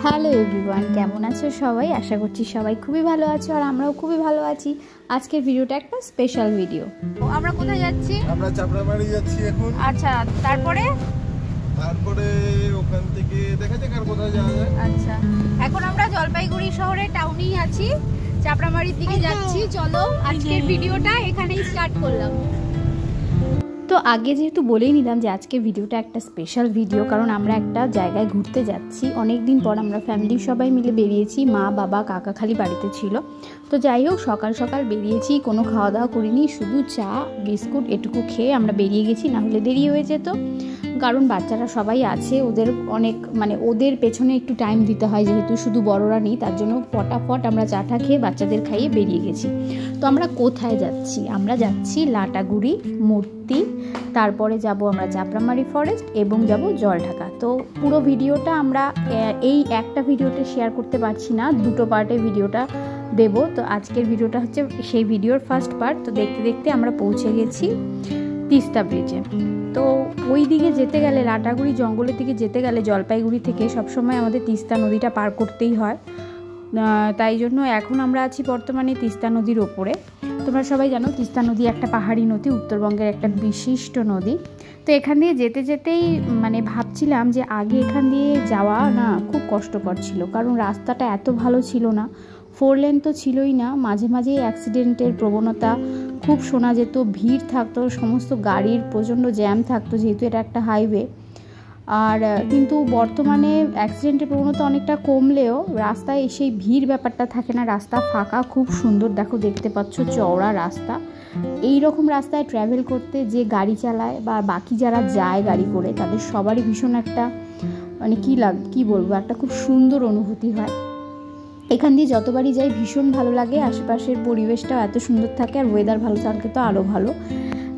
Hello everyone, কেমন আছো সবাই? আশা করছি সবাই খুবই ভালো আছো আর আমরাও খুবই ভালো আছি। আজকের ভিডিওটা একটা স্পেশাল ভিডিও। আমরা কোথায় যাচ্ছি? আমরা চাপড়ামারি যাচ্ছি এখন। আচ্ছা, তারপরে ওখান থেকে দেখা যাক আর কোথায় যাওয়া যায়। আচ্ছা, এখন আমরা জলপাইগুড়ি শহরে টাউনেই আছি, চাপড়ামারির দিকে যাচ্ছি। চলো আজকের ভিডিওটা এখানেই স্টার্ট করলাম। তো আগে যেহেতু বলেই নিলাম যে আজকে ভিডিওটা একটা স্পেশাল ভিডিও, কারণ আমরা একটা জায়গায় ঘুরতে যাচ্ছি। অনেক দিন পর আমরা ফ্যামিলির সবাই মিলে বেরিয়েছি, মা বাবা কাকা খালি বাড়িতে ছিল। তো যাই হোক, সকাল সকাল বেরিয়েছি, কোনো খাওয়া দাওয়া করিনি, শুধু চা বিস্কুট এটুকু খেয়ে আমরা বেরিয়ে গেছি, না হলে দেরি হয়ে যেত। কারণ বাচ্চারা সবাই আছে, ওদের অনেক ওদের পেছনে একটু টাইম দিতে হয়, যেহেতু শুধু বড়রা নেই, তার জন্য ফটাফট আমরা চাটা খেয়ে বাচ্চাদের খাইয়ে বেরিয়ে গেছি। তো আমরা কোথায় যাচ্ছি? আমরা যাচ্ছি লাটাগুড়ি, মূর্তি, তারপরে যাব আমরা চাপড়ামারি ফরেস্ট এবং যাব জলঢাকা। তো পুরো ভিডিওটা আমরা এই একটা ভিডিওতে শেয়ার করতে পারছি না, দুটো পার্টে ভিডিওটা দেব। তো আজকের ভিডিওটা হচ্ছে সেই ভিডিওর ফার্স্ট পার্ট। তো দেখতে দেখতে আমরা পৌঁছে গেছি তিস্তা ব্রিজে। তো ওই দিকে যেতে গেলে, লাটাগুড়ি জঙ্গলের দিকে যেতে গেলে জলপাইগুড়ি থেকে সবসময় আমাদের তিস্তা নদীটা পার করতেই হয়। তাই জন্য এখন আমরা আছি বর্তমানে তিস্তা নদীর ওপরে। তোমরা সবাই জানো তিস্তা নদী একটা পাহাড়ি নদী, উত্তরবঙ্গের একটা বিশিষ্ট নদী। তো এখান দিয়ে যেতে যেতেই ভাবছিলাম যে আগে এখান দিয়ে যাওয়া না খুব কষ্টকর ছিল, কারণ রাস্তাটা এত ভালো ছিল না। 4 লেন তো ছিলই না, মাঝে মাঝেই অ্যাক্সিডেন্টের প্রবণতা খুব শোনা যেত, ভিড় থাকতো, সমস্ত গাড়ির প্রচণ্ড জ্যাম থাকতো, যেহেতু এটা একটা হাইওয়ে। আর কিন্তু বর্তমানে অ্যাক্সিডেন্টের প্রবণতা অনেকটা কমলেও রাস্তায় সেই ভিড় ব্যাপারটা থাকে না, রাস্তা ফাঁকা, খুব সুন্দর। দেখতে পাচ্ছ চওড়া রাস্তা। এই রকম রাস্তায় ট্র্যাভেল করতে যে গাড়ি চালায় বা বাকি যারা যায় গাড়ি করে, তাদের সবারই ভীষণ একটা কি বলবো, একটা খুব সুন্দর অনুভূতি হয়। এখান দিয়ে যতবারই যাই ভীষণ ভালো লাগে, আশেপাশের পরিবেশটাও এত সুন্দর থাকে, আর ওয়েদার ভালো থাকলে তো আরও ভালো।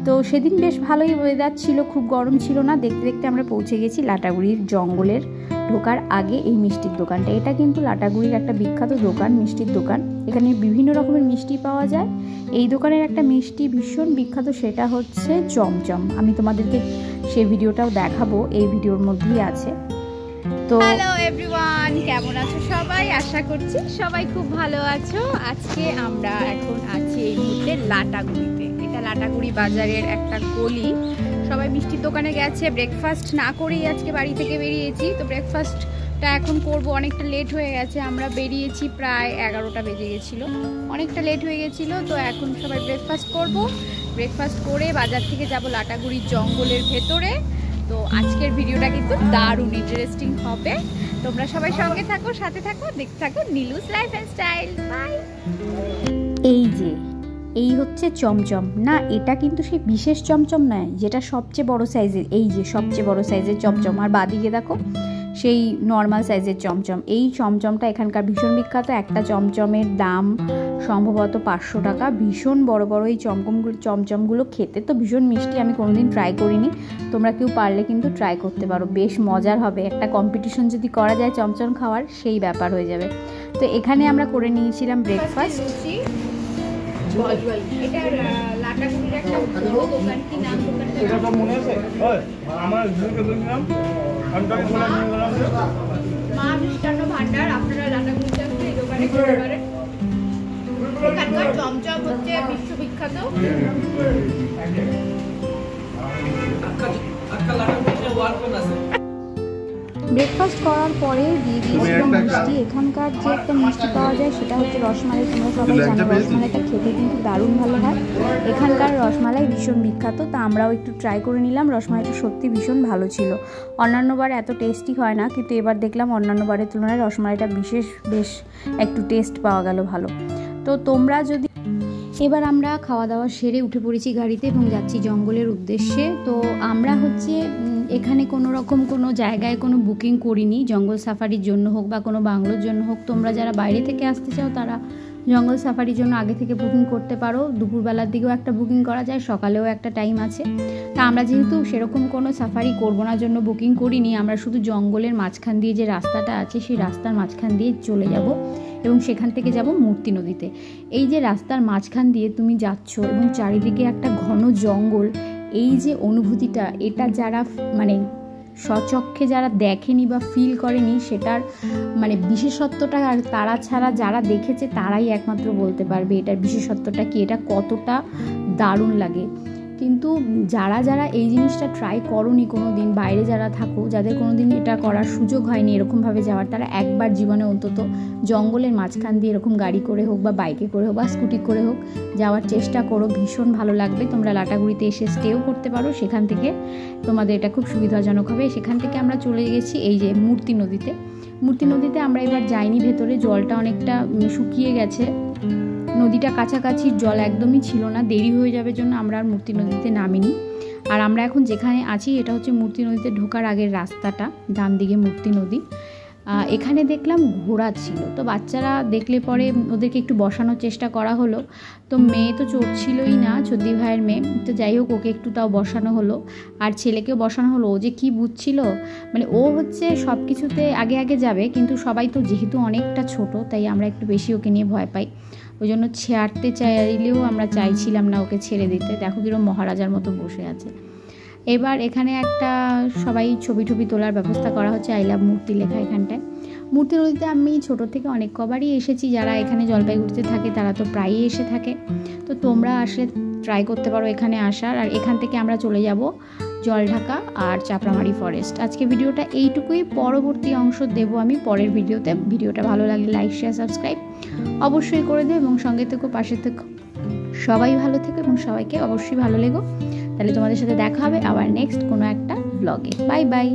তো সেদিন বেশ ভালোই ওয়েদার ছিল, খুব গরম ছিল না। দেখতে দেখতে আমরা পৌঁছে গেছি লাটাগুড়ির জঙ্গলের ঢোকার আগে এই মিষ্টির দোকানটা। এটা কিন্তু লাটাগুড়ির একটা বিখ্যাত দোকান, মিষ্টির দোকান। এখানে বিভিন্ন রকমের মিষ্টি পাওয়া যায়। এই দোকানের একটা মিষ্টি ভীষণ বিখ্যাত, সেটা হচ্ছে চমচম। আমি তোমাদেরকে সেই ভিডিওটাও দেখাবো, এই ভিডিওর মধ্যেই আছে। তো হ্যালো এভরিওয়ান, কেমন আছো সবাই? আশা করছি সবাই খুব ভালো আছো। আজকে আমরা এখন আছি এই মুহূর্তে লাটাগুড়িতে। এটা লাটাগুড়ি বাজারের একটা গলি। সবাই মিষ্টির দোকানে গেছে, ব্রেকফাস্ট না করেই আজকে বাড়ি থেকে বেরিয়েছি। তো ব্রেকফাস্টটা এখন করব, অনেকটা লেট হয়ে গেছে। আমরা বেরিয়েছি প্রায় 11টা বেজে গেছিলো, অনেকটা লেট হয়ে গেছিলো। তো এখন সবাই ব্রেকফাস্ট করব, ব্রেকফাস্ট করে বাজার থেকে যাব লাটাগুড়ির জঙ্গলের ভেতরে। তো আজকের ভিডিওটা কিন্তু দারুণ ইন্টারেস্টিং হবে। তোমরা সবাই সঙ্গে থাকো, সাথে থাকো, দেখতে থাকো নীলুস লাইফ অ্যান্ড স্টাইল। বাই। এই হচ্ছে চমচম না, এটা কিন্তু সেই বিশেষ চমচম নয় যেটা সবচেয়ে বড় সাইজের। এই যে সবচেয়ে বড় সাইজের চমচম, আর বাদিকে দেখো সেই নর্মাল সাইজের চমচম। এই চমচমটা এখানকার ভীষণ বিখ্যাত। একটা চমচমের দাম সম্ভবত 500 টাকা। ভীষণ বড় বড় এই চমচমগুলো খেতে তো ভীষণ মিষ্টি। আমি কোনোদিন ট্রাই করিনি, তোমরা কেউ পারলে কিন্তু ট্রাই করতে পারো, বেশ মজার হবে। একটা কম্পিটিশন যদি করা যায় চমচম খাওয়ার, সেই ব্যাপার হয়ে যাবে। তো এখানে আমরা করে নিয়েছিলাম ব্রেকফাস্ট। মা মিষ্টান্ন ভান্ডার, আপনারা লাটাগুড়িতে আসলে এই দোকানে খেতে পারেন। এখানকার চমচম হচ্ছে বিশ্ববিখ্যাত। ব্রেকফাস্ট করার পরে দিয়ে দিয়েছিলাম মিষ্টি। এখানকার যে একটা মিষ্টি পাওয়া যায় সেটা হচ্ছে রসমালাই। তোমরা সবাই জানো রসমালাইটা খেতে কিন্তু দারুণ ভালো হয়। এখানকার রসমালাই ভীষণ বিখ্যাত, তা আমরাও একটু ট্রাই করে নিলাম। রসমালাইটা সত্যি ভীষণ ভালো ছিল। অন্যান্য বার এত টেস্টি হয় না, কিন্তু এবার দেখলাম অন্যান্য বারের তুলনায় রসমালাইটা বেশ একটু টেস্ট পাওয়া গেল ভালো। তো তোমরা যদি এবার আমরা খাওয়া দাওয়া সেরে উঠে পড়েছি গাড়িতে এবং যাচ্ছি জঙ্গলের উদ্দেশ্যে। তো আমরা এখানে কোনো জায়গায় কোনো বুকিং করিনি, জঙ্গল সাফারির জন্য হোক বা কোনো বাংলোর জন্য হোক। তোমরা যারা বাইরে থেকে আসতে চাও তারা জঙ্গল সাফারির জন্য আগে থেকে বুকিং করতে পারো। দুপুরবেলার দিকেও একটা বুকিং করা যায়, সকালেও একটা টাইম আছে। তা আমরা যেহেতু সেরকম কোনো সাফারি করবো না জন্য বুকিং করিনি, আমরা শুধু জঙ্গলের মাঝখান দিয়ে যে রাস্তাটা আছে সেই রাস্তার মাঝখান দিয়ে চলে যাব এবং সেখান থেকে যাব মূর্তি নদীতে। এই যে রাস্তার মাঝখান দিয়ে তুমি যাচ্ছ এবং চারিদিকে একটা ঘন জঙ্গল, এই যে অনুভূতিটা, এটা যারা স্বচক্ষে যারা দেখেনি বা ফিল করেনি সেটার মানে বিশেষত্বটা আর তারা ছাড়া যারা দেখেছে তারাই একমাত্র বলতে পারবে এটার বিশেষত্বটা কি, এটা কতটা দারুণ লাগে। কিন্তু যারা যারা এই জিনিসটা ট্রাই করোনি কোনো দিন, বাইরে যারা থাকো, যাদের কোনো দিন এটা করার সুযোগ হয়নি এরকমভাবে যাওয়ার, তারা একবার জীবনে অন্তত জঙ্গলের মাঝখান দিয়ে এরকম গাড়ি করে হোক বা বাইকে করে হোক বা স্কুটি করে হোক যাওয়ার চেষ্টা করো। ভীষণ ভালো লাগবে। তোমরা লাটাগুড়িতে এসে স্টেও করতে পারো, সেখান থেকে তোমাদের এটা খুব সুবিধাজনক হবে। সেখান থেকে আমরা চলে গেছি এই যে মূর্তি নদীতে। মূর্তি নদীতে আমরা এবার যাইনি ভেতরে, জলটা অনেকটা শুকিয়ে গেছে, নদীটা কাছাকাছি, জল একদমই ছিল না, দেরি হয়ে যাবে জন্য আমরা আর মূর্তি নদীতে নামিনি। আর আমরা এখন যেখানে আছি এটা হচ্ছে মূর্তি নদীতে ঢোকার আগের রাস্তাটা, ডান দিকে মূর্তি নদী। এখানে দেখলাম ঘোড়া ছিল, তো বাচ্চারা দেখলে পরে ওদেরকে একটু বসানোর চেষ্টা করা হলো। তো মেয়ে তো চড়ছিলই না, চদ্দি ভাইয়ের মেয়ে, তো যাই হোক ওকে একটু তাও বসানো হলো, আর ছেলেকেও বসানো হলো। ও যে কি বুঝছিল, মানে ও হচ্ছে সব কিছুতে আগে আগে যাবে, কিন্তু সবাই তো যেহেতু অনেকটা ছোট তাই আমরা একটু বেশি ওকে নিয়ে ভয় পাই, ওই জন্য ছাড়তে চাইলেও আমরা চাইছিলাম না ওকে ছেড়ে দিতে। দেখো কিরকম মহারাজার মতো বসে আছে। এবার এখানে একটা সবাই ছবি টবি তোলার ব্যবস্থা করা হচ্ছে, আই লাভ মূর্তি লেখা এখানটায়। মূর্তি নদীতে আমি ছোটো থেকে অনেক কবারই এসেছি, যারা এখানে জলপাইগুড়িতে থাকে তারা তো প্রায়ই এসে থাকে, তো তোমরা আসলে ট্রাই করতে পারো এখানে আসার। আর এখান থেকে আমরা চলে যাব জলঢাকা আর চাপড়ামারি ফরেস্ট। আজকে ভিডিওটা এইটুকুই, পরবর্তী অংশ দেব আমি পরের ভিডিওতে। ভিডিওটা ভালো লাগলে লাইক শেয়ার সাবস্ক্রাইব অবশ্যই করে দেবো, এবং সঙ্গে থেকো, পাশে থেকো। সবাই ভালো থেকো এবং সবাইকে অবশ্যই ভালো লেগো। তাহলে তোমাদের সাথে দেখা হবে আবার নেক্সট কোনো একটা ব্লগে। Bye bye.